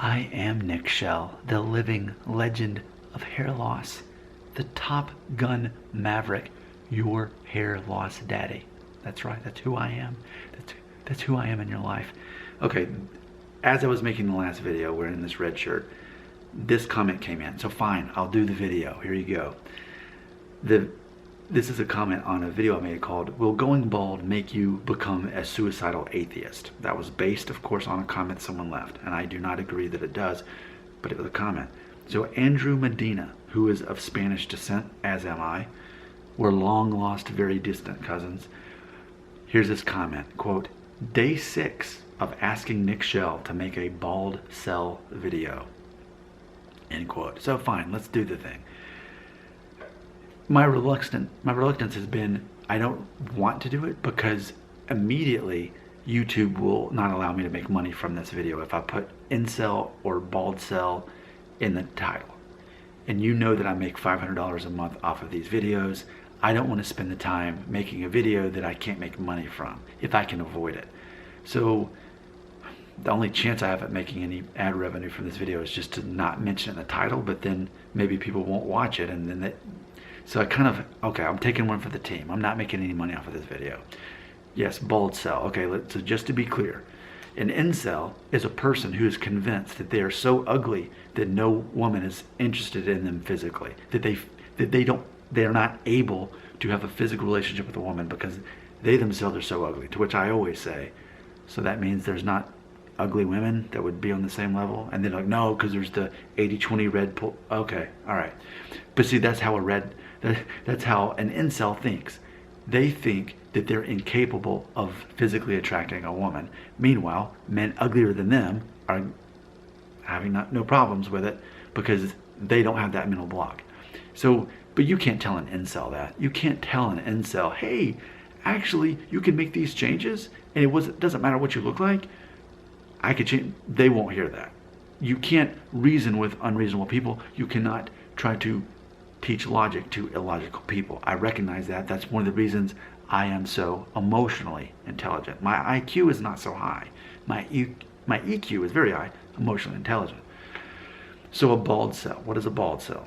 I am Nick Shell, the living legend of hair loss, the Top Gun Maverick, your hair loss daddy. That's right, that's who I am. That's who I am in your life. Okay, as I was making the last video wearing this red shirt, this comment came in. So fine, I'll do the video. Here you go. This is a comment on a video I made called, "Will going bald make you become a suicidal atheist?" That was based, of course, on a comment someone left, and I do not agree that it does, but it was a comment. So Andrew Medina, who is of Spanish descent, as am I, we're long lost, very distant cousins. Here's his comment, quote, "Day 6 of asking Nick Shell to make a Baldcel video," end quote. So fine, let's do the thing. My reluctance has been, I don't want to do it because immediately YouTube will not allow me to make money from this video if I put incel or Baldcel in the title. And you know that I make $500 a month off of these videos. I don't want to spend the time making a video that I can't make money from if I can avoid it. So the only chance I have at making any ad revenue from this video is just to not mention it in the title, but then maybe people won't watch it, and then so I kind of, okay, I'm taking one for the team. I'm not making any money off of this video. Yes, Baldcel. Okay, so just to be clear, an incel is a person who is convinced that they are so ugly that no woman is interested in them physically, that they are not able to have a physical relationship with a woman because they themselves are so ugly. To which I always say, so that means there's not ugly women that would be on the same level? And they're like, no, because there's the 80-20 red pull. Okay, all right. But see, that's how that's how an incel thinks. They think that they're incapable of physically attracting a woman. Meanwhile, men uglier than them are having no problems with it because they don't have that mental block. So, but you can't tell an incel that. You can't tell an incel, hey, actually, you can make these changes, and it doesn't matter what you look like. I could change. They won't hear that. You can't reason with unreasonable people. You cannot try to teach logic to illogical people. I recognize that. That's one of the reasons I am so emotionally intelligent. My IQ is not so high. My EQ is very high, emotionally intelligent. So a Baldcel. What is a Baldcel?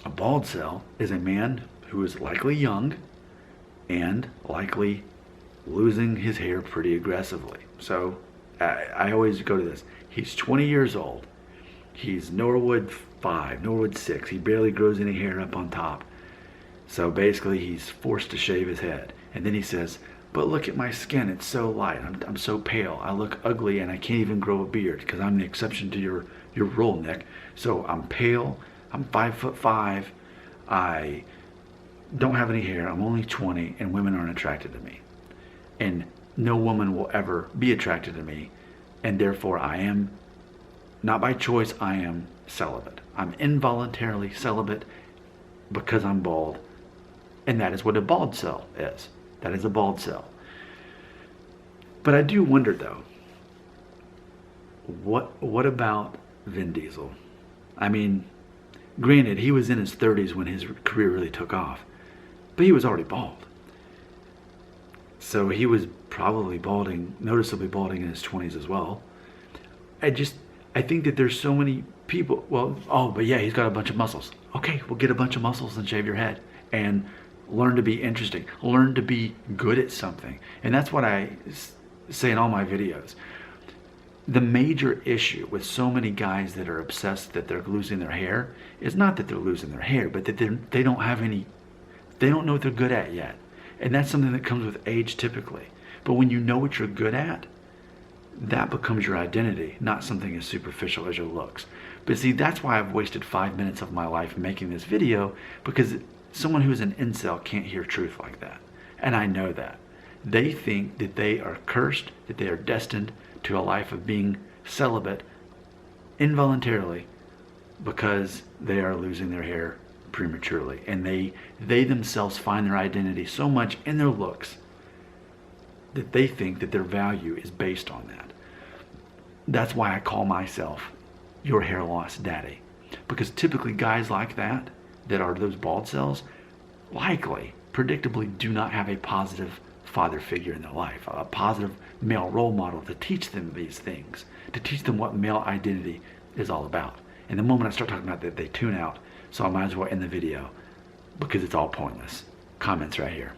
A Baldcel is a man who is likely young and likely losing his hair pretty aggressively. So I always go to this. He's 20 years old. He's Norwood 5, Norwood 6. He barely grows any hair up on top. So basically he's forced to shave his head. And then he says, but look at my skin. It's so light. I'm so pale. I look ugly and I can't even grow a beard because I'm the exception to your rule, Nick. So I'm pale. I'm 5'5". I don't have any hair. I'm only 20 and women aren't attracted to me. And no woman will ever be attracted to me. And therefore I am, not by choice, I am celibate. I'm involuntarily celibate because I'm bald. And that is what a Baldcel is. That is a Baldcel. But I do wonder though, what about Vin Diesel? I mean, granted, he was in his 30s when his career really took off, but he was already bald. So he was probably noticeably balding in his 20s as well. I think that there's so many people, but yeah, he's got a bunch of muscles. Okay, well, get a bunch of muscles and shave your head and learn to be interesting. Learn to be good at something. And that's what I say in all my videos. The major issue with so many guys that are obsessed that they're losing their hair is not that they're losing their hair, but that they don't know what they're good at yet. And that's something that comes with age typically. But when you know what you're good at, that becomes your identity, not something as superficial as your looks. But see, that's why I've wasted 5 minutes of my life making this video, because someone who's an incel can't hear truth like that. And I know that. They think that they are cursed, that they are destined to a life of being celibate involuntarily because they are losing their hair prematurely. And they themselves find their identity so much in their looks that they think that their value is based on that. That's why I call myself your hair loss daddy. Because typically guys like that are those Baldcels, likely, predictably do not have a positive father figure in their life, a positive male role model to teach them these things, to teach them what male identity is all about. And the moment I start talking about that, they tune out. So I might as well end the video because it's all pointless. Comments right here.